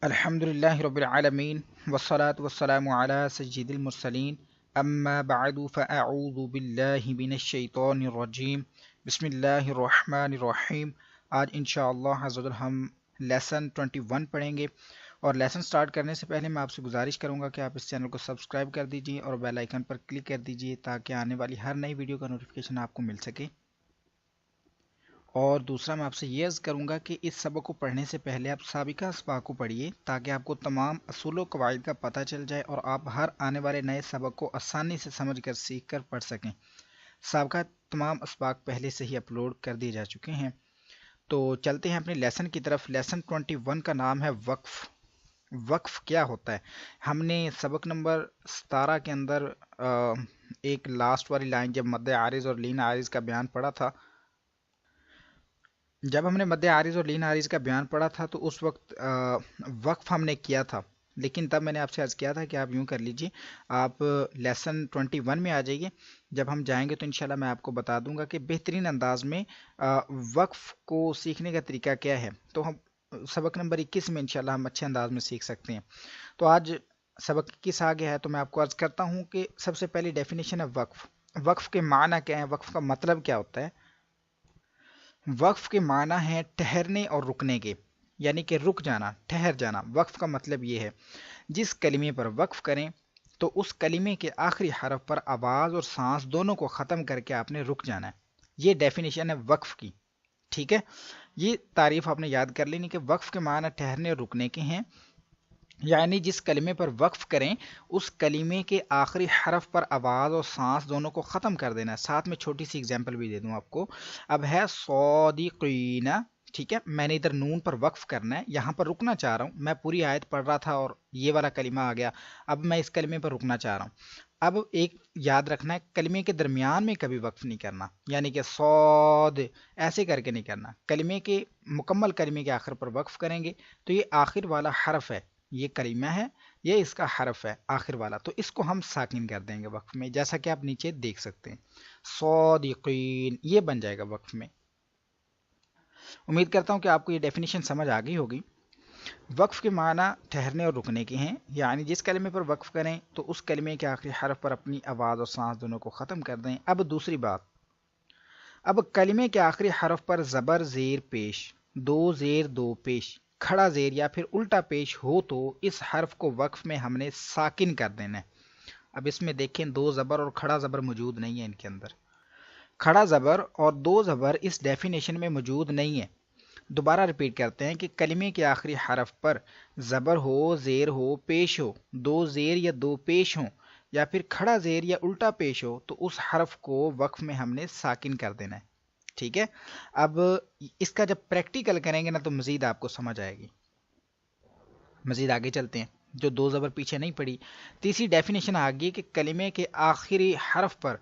الحمدللہ رب العالمین والصلاة والسلام علی سید المرسلین اما بعد فاعوذ باللہ من الشیطان الرجیم بسم اللہ الرحمن الرحیم۔ آج انشاءاللہ حضرت ہم لیسن 21 پڑھیں گے، اور لیسن سٹارٹ کرنے سے پہلے میں آپ سے گزارش کروں گا کہ آپ اس چینل کو سبسکرائب کر دیجئے اور بیل آئیکن پر کلک کر دیجئے تاکہ آنے والی ہر نئی ویڈیو کا نوٹیفیکیشن آپ کو مل سکے۔ اور دوسرا میں آپ سے یہ عرض کروں گا کہ اس سبق کو پڑھنے سے پہلے آپ سابقہ اسباق کو پڑھیے تاکہ آپ کو تمام اصول و قواعد کا پتہ چل جائے اور آپ ہر آنے والے نئے سبق کو آسانی سے سمجھ کر سیکھ کر پڑھ سکیں۔ سابقہ تمام اسباق پہلے سے ہی اپلوڈ کر دیے جا چکے ہیں۔ تو چلتے ہیں اپنے لیسن کی طرف۔ لیسن 21 کا نام ہے وقف۔ وقف کیا ہوتا ہے؟ ہم نے سبق نمبر 17 کے اندر ایک لاسٹ والی لائن جب مد عارض اور لین عارض کا بیان پڑھا تھا، جب ہم نے مد عارض اور لین عارض کا بیان پڑھا تھا تو اس وقت وقف ہم نے کیا تھا، لیکن تب میں نے آپ سے عرض کیا تھا کہ آپ یوں کر لیجئے، آپ لیسن 21 میں آ جائیے۔ جب ہم جائیں گے تو انشاءاللہ میں آپ کو بتا دوں گا کہ بہترین انداز میں وقف کو سیکھنے کا طریقہ کیا ہے، تو ہم سبق نمبر 21 میں انشاءاللہ ہم اچھے انداز میں سیکھ سکتے ہیں۔ تو آج سبق 21 آ گیا ہے تو میں آپ کو عرض کرتا ہوں کہ سب سے پہلی ڈیفینیشن ہے وقف۔ وقف کے معنی کیا ہیں؟ وقف کا مطلب کیا ہوتا ہے؟ وقف کے معنی ہیں ٹھہرنے اور رکنے کے، یعنی کہ رک جانا، ٹھہر جانا۔ وقف کا مطلب یہ ہے جس کلمے پر وقف کریں تو اس کلمے کے آخری حرف پر آواز اور سانس دونوں کو ختم کر کے آپ نے رک جانا ہے۔ یہ ڈیفینیشن ہے وقف کی، ٹھیک ہے؟ یہ تعریف آپ نے یاد کر لینی کہ وقف کے معنی ٹھہرنے اور رکنے کے ہیں، یعنی جس کلمے پر وقف کریں اس کلمے کے آخری حرف پر آواز اور سانس دونوں کو ختم کر دینا ہے۔ ساتھ میں چھوٹی سی اگزامپل بھی دے دوں آپ کو۔ اب ہے صادقین، ٹھیک ہے؟ میں نے ادھر نون پر وقف کرنا ہے، یہاں پر رکنا چاہ رہا ہوں۔ میں پوری آیت پڑھ رہا تھا اور یہ والا کلمہ آ گیا، اب میں اس کلمے پر رکنا چاہ رہا ہوں۔ اب ایک یاد رکھنا ہے، کلمے کے درمیان میں کبھی وقف نہیں کرنا، یعنی کہ صاد ایسے کر کے نہیں کرنا۔ کلمے کے مکمل کلمے کے آخر پر وقف کریں گے تو یہ آخر والا حرف ہے، یہ کلمہ ہے، یہ اس کا حرف ہے آخر والا، تو اس کو ہم ساکن کر دیں گے وقف میں، جیسا کہ آپ نیچے دیکھ سکتے ہیں۔ صادقین یہ بن جائے گا وقف میں۔ امید کرتا ہوں کہ آپ کو یہ ڈیفینیشن سمجھ آ گئی ہوگی۔ وقف کے معنی ٹھہرنے اور رکنے کے ہیں، یعنی جس کلمے پر وقف کریں تو اس کلمے کے آخری حرف پر اپنی آواز اور سانس دونوں کو ختم کر دیں۔ اب دوسری بات، اب کلمے کے آخری حرف پر زبر زیر پیش، دو زیر دو پیش، کھڑا زیر یا پھر الٹا پیش ہو تو اس حرف کو وقف میں ہم نے ساکن کر دینا ہے۔ اب اس میں دیکھیں دو زبر اور کھڑا زبر موجود نہیں ہے ان کے اندر، کھڑا زبر اور دو زبر اس ڈیفینیشن میں موجود نہیں ہے۔ دوبارہ ریپیٹ کرتے ہیں کہ کلمے کے آخری حرف پر زبر ہو، زیر ہو، پیش ہو، دو زیر یا دو پیش ہوں یا پھر کھڑا زیر یا الٹا پیش ہو تو اس حرف کو وقف میں ہم نے ساکن کر دینا ہے، ٹھیک ہے؟ اب اس کا جب پریکٹیکل کریں گے نا تو مزید آپ کو سمجھ آئے گی۔ مزید آگے چلتے ہیں، جو دو زبر پیچھے نہیں پڑی۔ تیسری ڈیفینیشن آ گئی کہ کلمے کے آخری حرف پر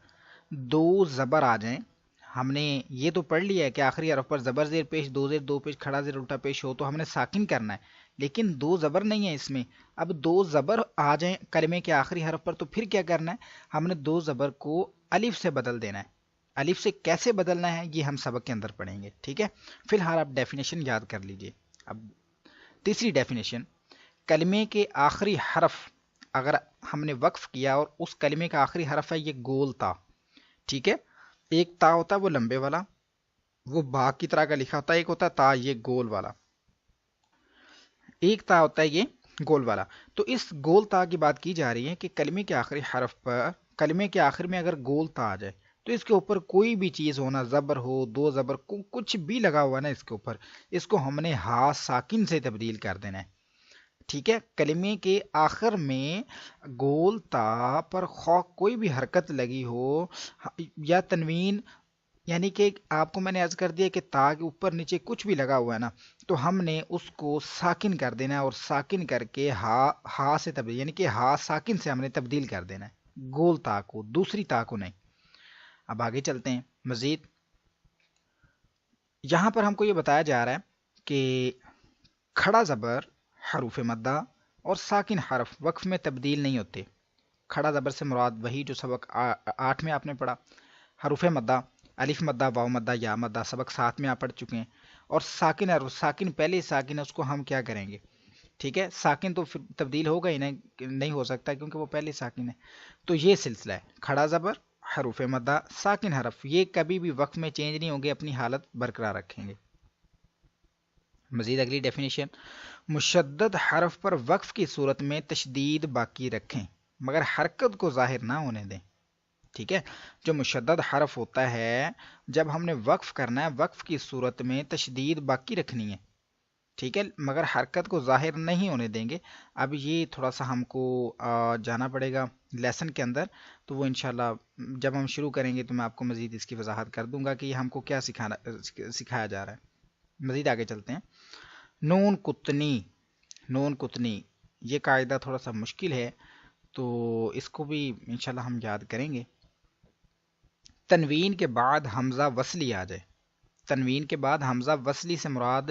دو زبر آ جائیں۔ ہم نے یہ تو پڑھ لیا ہے کہ آخری حرف پر زبر زیر پیش، دو زیر دو پیش، کھڑا زیر الٹا پیش ہو تو ہم نے ساکن کرنا ہے، لیکن دو زبر نہیں ہے اس میں۔ اب دو زبر آ جائیں کلمے کے آخری حرف پر تو پھر کیا کرنا ہے؟ ہم نے دو زبر کو الف سے بدل دینا ہے۔ الف سے کیسے بدلنا ہے یہ ہم سبق کے اندر پڑھیں گے، ٹھیک ہے؟ فی الحال آپ ڈیفینیشن یاد کر لیجئے۔ اب تیسری ڈیفینیشن، کلمے کے آخری حرف اگر ہم نے وقف کیا اور اس کلمے کا آخری حرف ہے یہ گول تا، ٹھیک ہے؟ ایک تا ہوتا ہے وہ لمبے والا، وہ با کی طرح کا لکھا ہوتا ہے، ایک ہوتا ہے تا یہ گول والا، ایک تا ہوتا ہے یہ گول والا۔ تو اس گول تا کی بات کی جا رہی ہے کہ کلمے کے آخری حرف پر، کلمے کے آخر میں اگر گول تا آ جائے تو اس کے اوپر کوئی بھی چیز ہونا، زبر ہو، دو زبر، کچھ بھی لگا ہوا نا اس کے اوپر، اس کو ہم نے ہا ساکن سے تبدیل کر دینا ہے، ٹھیک ہے؟ کلمے کے آخر میں گول تا پر خواہ کوئی بھی حرکت لگی ہو یا تنوین، یعنی کہ آپ کو میں نے عرض کر دیا کہ تا کے اوپر نیچے کچھ بھی لگا ہوا ہے نا تو ہم نے اس کو ساکن کر دینا ہے، اور ساکن کر کے ہا سے تبدیل، یعنی کہ ہا ساکن سے ہم نے تبدیل کر دینا ہے، گول تا کو، دوسری تا کو نہیں۔ اب آگے چلتے ہیں مزید۔ یہاں پر ہم کو یہ بتایا جا رہا ہے کہ کھڑا زبر، حروف مدہ اور ساکن حرف وقف میں تبدیل نہیں ہوتے۔ کھڑا زبر سے مراد وہی جو سبق 8 میں آپ نے پڑھا، حروف مدہ، الف مدہ، واو مدہ، یا مدہ، سبق 7 میں آپ پڑھ چکے ہیں، اور ساکن حرف، ساکن پہلے ساکن ہے اس کو ہم کیا کریں گے، ٹھیک ہے، ساکن تو پھر تبدیل ہوگا ہی نہیں ہو سکتا کیونکہ وہ پہلے ساکن ہے. تو یہ سلسلہ ہے، کھڑا زبر، حروف مدہ، ساکن حرف، یہ کبھی بھی وقف میں چینج نہیں ہوں گے، اپنی حالت برقرار رکھیں گے. مزید اگلی ڈیفینیشن، مشدد حرف پر وقف کی صورت میں تشدید باقی رکھیں مگر حرکت کو ظاہر نہ ہونے دیں. ٹھیک ہے، جو مشدد حرف ہوتا ہے جب ہم نے وقف کرنا ہے، وقف کی صورت میں تشدید باقی رکھنی ہے. ٹھیک ہے، مگر حرکت کو ظاہر نہیں ہونے دیں گے. اب یہ تھوڑا سا ہم کو جانا پڑے گا لیسن کے اندر، تو وہ انشاءاللہ جب ہم شروع کریں گے تو میں آپ کو مزید اس کی وضاحت کر دوں گا کہ یہ ہم کو کیا سکھایا جا رہا ہے. مزید آگے چلتے ہیں. نون کتنی، نون کتنی یہ قاعدہ تھوڑا سا مشکل ہے، تو اس کو بھی انشاءاللہ ہم یاد کریں گے. تنوین کے بعد حمزہ وصلی آ جائے. تنوین کے بعد حمزہ وصلی سے مراد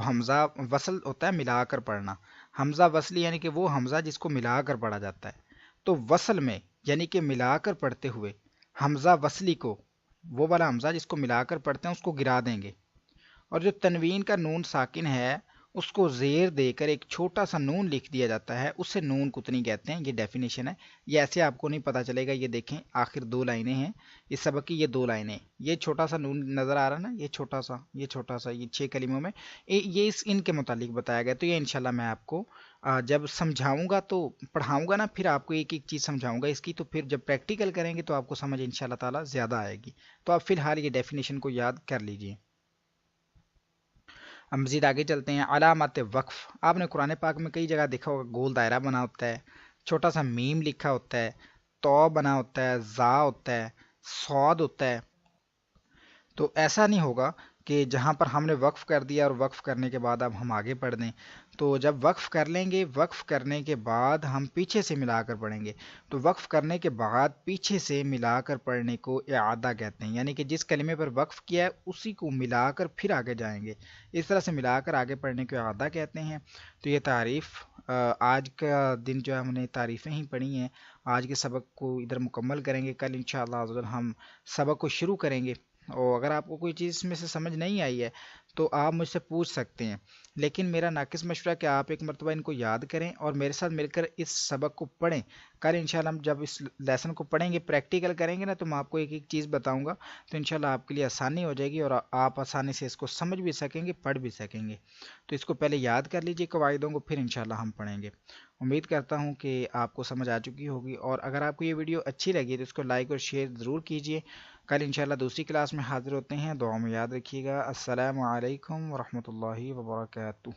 حمزہ وصل ہوتا ہے ملا کر پڑھنا. حمزہ وصلی یعنی کہ وہ حمزہ جس کو ملا کر پڑھا جاتا ہے. تو وصل میں یعنی کہ ملا کر پڑھتے ہوئے حمزہ وصلی کو، وہ والا حمزہ جس کو ملا کر پڑھتے ہیں اس کو گرا دیں گے. اور جو تنوین کا نون ساکن ہے اس کو زیر دے کر ایک چھوٹا سا نون لکھ دیا جاتا ہے، اسے نون کتنی کہتے ہیں. یہ ڈیفینیشن ہے. یہ ایسے آپ کو نہیں پتا چلے گا. یہ دیکھیں آخر دو لائنیں ہیں اس سبق کی، یہ دو لائنیں، یہ چھوٹا سا نون نظر آ رہا ہے نا، یہ چھوٹا سا، یہ چھوٹا سا، یہ 6 کلموں میں یہ ان کے متعلق بتایا گیا. تو یہ انشاءاللہ میں آپ کو جب سمجھاؤں گا تو پڑھاؤں گا نا، پھر آپ کو ایک ایک چیز سمجھاؤں گا اس کی، تو پھر جب پریکٹیکل کریں گے تو آپ کو سمجھ انشاءاللہ تعالی زیادہ آئے گی. تو آپ فی الحال یہ ڈیفینیشن کو یاد کر لیجئے. ہم مزید آگے چلتے ہیں. علامات وقف، آپ نے قرآن پاک میں کئی جگہ دیکھا ہوگا گول دائرہ بنا ہوتا ہے، چھوٹا سا میم لکھا ہوتا ہے، تو بنا ہوتا ہے، زا ہوتا ہے، صاد ہوتا ہے. تو ایسا نہیں ہوگا کہ جہاں پر ہم نے وقف کر دیا اور وقف کرنے کے بعد اب ہم آگے پڑھ دیں. تو جب وقف کر لیں گے، وقف کرنے کے بعد ہم پیچھے سے ملا کر پڑھیں گے. تو وقف کرنے کے بعد پیچھے سے ملا کر پڑھنے کو اعادہ کہتے ہیں، یعنی کہ جس کلمے پر وقف کیا ہے اسی کو ملا کر پھر آگے جائیں گے. اس طرح سے ملا کر آگے پڑھنے کو اعادہ کہتے ہیں. تو یہ تعریف آج کا دن جو ہے ہم نے تعریفیں ہی پڑھی ہیں. آج کے سبق کو ادھر مکمل کریں گے. کل انشاءاللہ عز و جل ہم سبق کو شروع کریں گے. اور اگر آپ کو کوئی چیز اس میں سے سمجھ نہیں آئی ہے تو آپ مجھ سے پوچھ سکتے ہیں، لیکن میرا ناقص مشورہ کہ آپ ایک مرتبہ ان کو یاد کریں اور میرے ساتھ مل کر اس سبق کو پڑھیں. کل انشاءاللہ ہم جب اس لیسن کو پڑھیں گے، پریکٹیکل کریں گے نا، تو میں آپ کو ایک ایک چیز بتاؤں گا. تو انشاءاللہ آپ کے لیے آسانی ہو جائے گی اور آپ آسانی سے اس کو سمجھ بھی سکیں گے، پڑھ بھی سکیں گے. تو اس کو پہلے یاد کر لیجئے قواعدوں کو، پھر انشاءاللہ ہم پڑھیں گے. امید کرتا ہوں کہ آپ کو سمجھ آ چکی ہوگی، اور اگر آپ کو یہ ویڈیو اچھی لگی تو اس کو لائک اور شیئر ضرور کیجئے. کل انشاءاللہ دوسری کلاس میں حاضر ہوتے ہیں. دعا میں یاد رکھیے گا. السلام علیکم ورحمۃ اللہ وبرکاتہ.